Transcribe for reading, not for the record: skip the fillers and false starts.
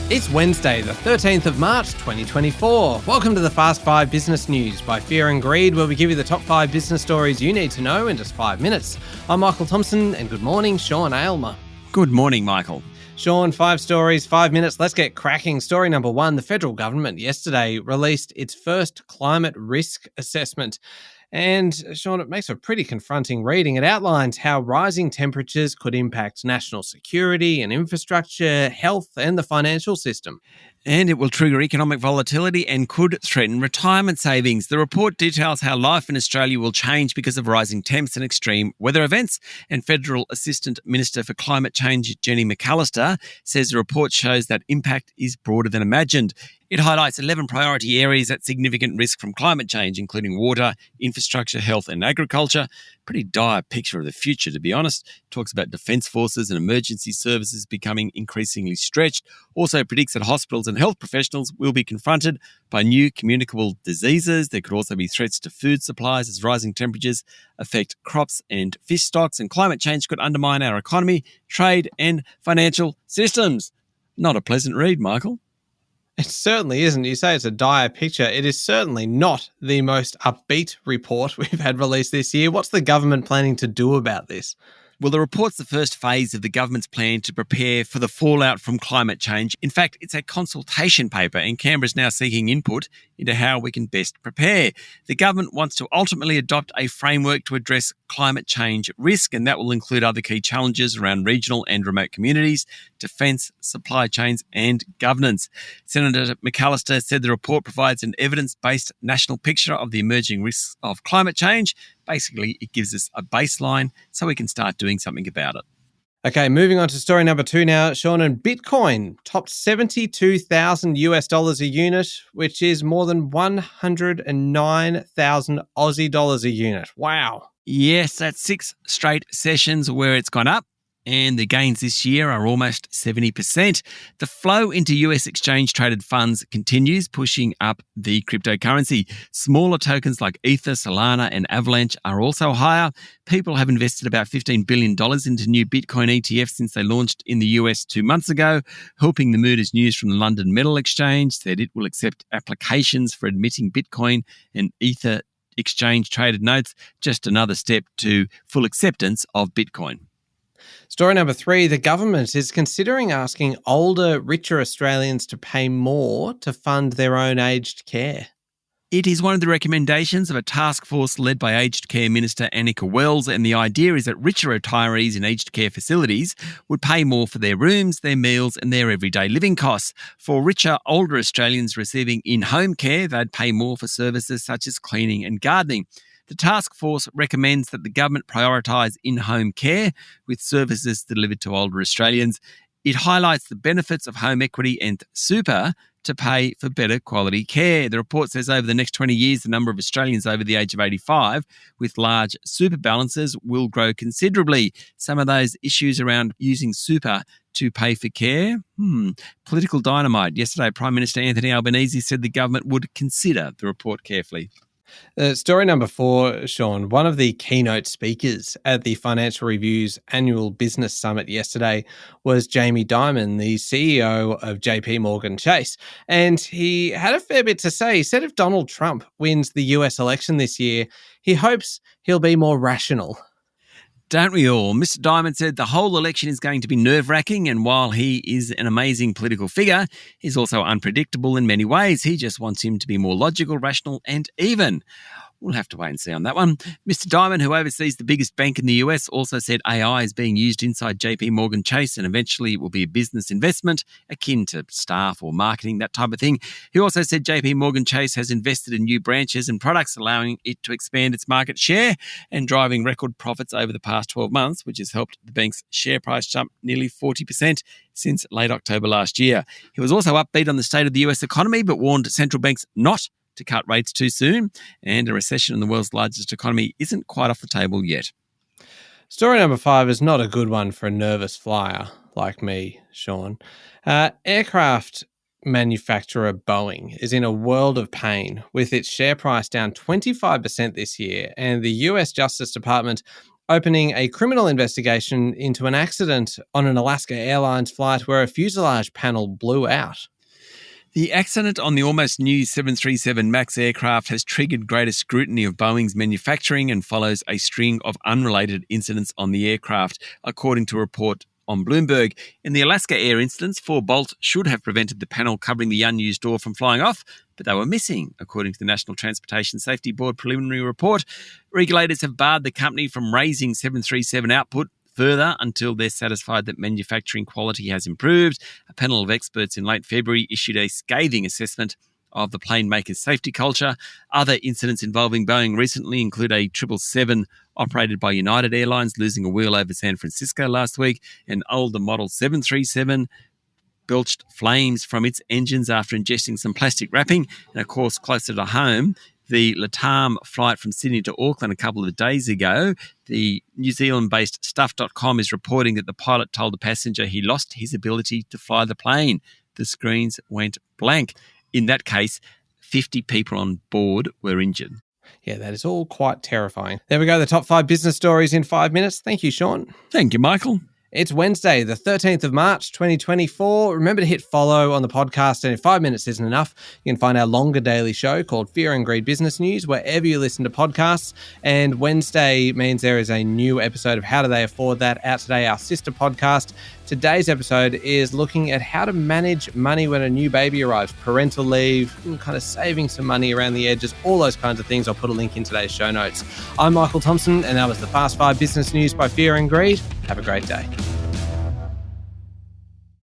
It's Wednesday, the 13th of March, 2024. Welcome to the Fast 5 Business News by Fear and Greed, where we give you the top 5 business stories you need to know in just 5 minutes. I'm Michael Thompson, and good morning, Sean Aylmer. Good morning, Michael. Sean, 5 stories, 5 minutes. Let's get cracking. Story number 1, the federal government yesterday released its first climate risk assessment. And, Sean, it makes a pretty confronting reading. It outlines how rising temperatures could impact national security and infrastructure, health, and the financial system. And it will trigger economic volatility and could threaten retirement savings. The report details how life in Australia will change because of rising temps and extreme weather events. And Federal Assistant Minister for Climate Change, Jenny McAllister, says the report shows that impact is broader than imagined. It highlights 11 priority areas at significant risk from climate change, including water, infrastructure, health and agriculture. Pretty dire picture of the future, to be honest. It talks about defence forces and emergency services becoming increasingly stretched. Also predicts that hospitals and health professionals will be confronted by new communicable diseases. There could also be threats to food supplies as rising temperatures affect crops and fish stocks, and climate change could undermine our economy, trade and financial systems. Not a pleasant read, Michael. It certainly isn't. You say it's a dire picture. It is certainly not the most upbeat report we've had released this year. What's the government planning to do about this? Well, the report's the first phase of the government's plan to prepare for the fallout from climate change. In fact, it's a consultation paper, and Canberra's now seeking input into how we can best prepare. The government wants to ultimately adopt a framework to address climate change risk, and that will include other key challenges around regional and remote communities, defence, supply chains and governance. Senator McAllister said the report provides an evidence-based national picture of the emerging risks of climate change. Basically, it gives us a baseline so we can start doing something about it. Okay, moving on to story number 2 now, Sean. And Bitcoin topped $72,000 a unit, which is more than 109,000 Aussie dollars a unit. Wow. Yes, that's 6 straight sessions where it's gone up, and the gains this year are almost 70%. The flow into US exchange-traded funds continues, pushing up the cryptocurrency. Smaller tokens like Ether, Solana and Avalanche are also higher. People have invested about $15 billion into new Bitcoin ETFs since they launched in the US 2 months ago. Helping the mood is news from the London Metal Exchange that it will accept applications for admitting Bitcoin and Ether exchange-traded notes, just another step to full acceptance of Bitcoin. Story number 3, the government is considering asking older, richer Australians to pay more to fund their own aged care. It is one of the recommendations of a task force led by Aged Care Minister Annika Wells, and the idea is that richer retirees in aged care facilities would pay more for their rooms, their meals and their everyday living costs. For richer, older Australians receiving in-home care, they'd pay more for services such as cleaning and gardening. The task force recommends that the government prioritise in-home care with services delivered to older Australians. It highlights the benefits of home equity and super to pay for better quality care. The report says over the next 20 years, the number of Australians over the age of 85 with large super balances will grow considerably. Some of those issues around using super to pay for care? Political dynamite. Yesterday, Prime Minister Anthony Albanese said the government would consider the report carefully. Story number 4, Sean. One of the keynote speakers at the Financial Review's annual business summit yesterday was Jamie Dimon, the CEO of JP Chase. And he had a fair bit to say. He said if Donald Trump wins the US election this year, he hopes he'll be more rational. Don't we all? Mr. Dimon said the whole election is going to be nerve-wracking, and while he is an amazing political figure, he's also unpredictable in many ways. He just wants him to be more logical, rational and even. We'll have to wait and see on that one. Mr. Dimon, who oversees the biggest bank in the US, also said AI is being used inside JP Chase and eventually it will be a business investment akin to staff or marketing, that type of thing. He also said JP Chase has invested in new branches and products, allowing it to expand its market share and driving record profits over the past 12 months, which has helped the bank's share price jump nearly 40% since late October last year. He was also upbeat on the state of the US economy, but warned central banks not to cut rates too soon, and a recession in the world's largest economy isn't quite off the table yet. Story number 5 is not a good one for a nervous flyer like me, Sean. Aircraft manufacturer Boeing is in a world of pain with its share price down 25% this year, and the US Justice Department opening a criminal investigation into an accident on an Alaska Airlines flight where a fuselage panel blew out. The accident on the almost new 737 MAX aircraft has triggered greater scrutiny of Boeing's manufacturing and follows a string of unrelated incidents on the aircraft, according to a report on Bloomberg. In the Alaska Air incidents, 4 bolts should have prevented the panel covering the unused door from flying off, but they were missing, according to the National Transportation Safety Board preliminary report. Regulators have barred the company from raising 737 output further until they're satisfied that manufacturing quality has improved. A panel of experts in late February issued a scathing assessment of the plane maker's safety culture. Other incidents involving Boeing recently include a 777 operated by United Airlines losing a wheel over San Francisco last week, an older model 737 belched flames from its engines after ingesting some plastic wrapping, and of course closer to home, the Latam flight from Sydney to Auckland a couple of days ago. The New Zealand-based Stuff.com is reporting that the pilot told the passenger he lost his ability to fly the plane. The screens went blank. In that case, 50 people on board were injured. Yeah, that is all quite terrifying. There we go, the top 5 business stories in 5 minutes. Thank you, Sean. Thank you, Michael. It's Wednesday, the 13th of March, 2024. Remember to hit follow on the podcast, and if 5 minutes isn't enough, you can find our longer daily show called Fear and Greed Business News wherever you listen to podcasts. And Wednesday means there is a new episode of How Do They Afford That out today, our sister podcast. Today's episode is looking at how to manage money when a new baby arrives, parental leave, kind of saving some money around the edges, all those kinds of things. I'll put a link in today's show notes. I'm Michael Thompson, and that was the Fast 5 Business News by Fear and Greed. Have a great day.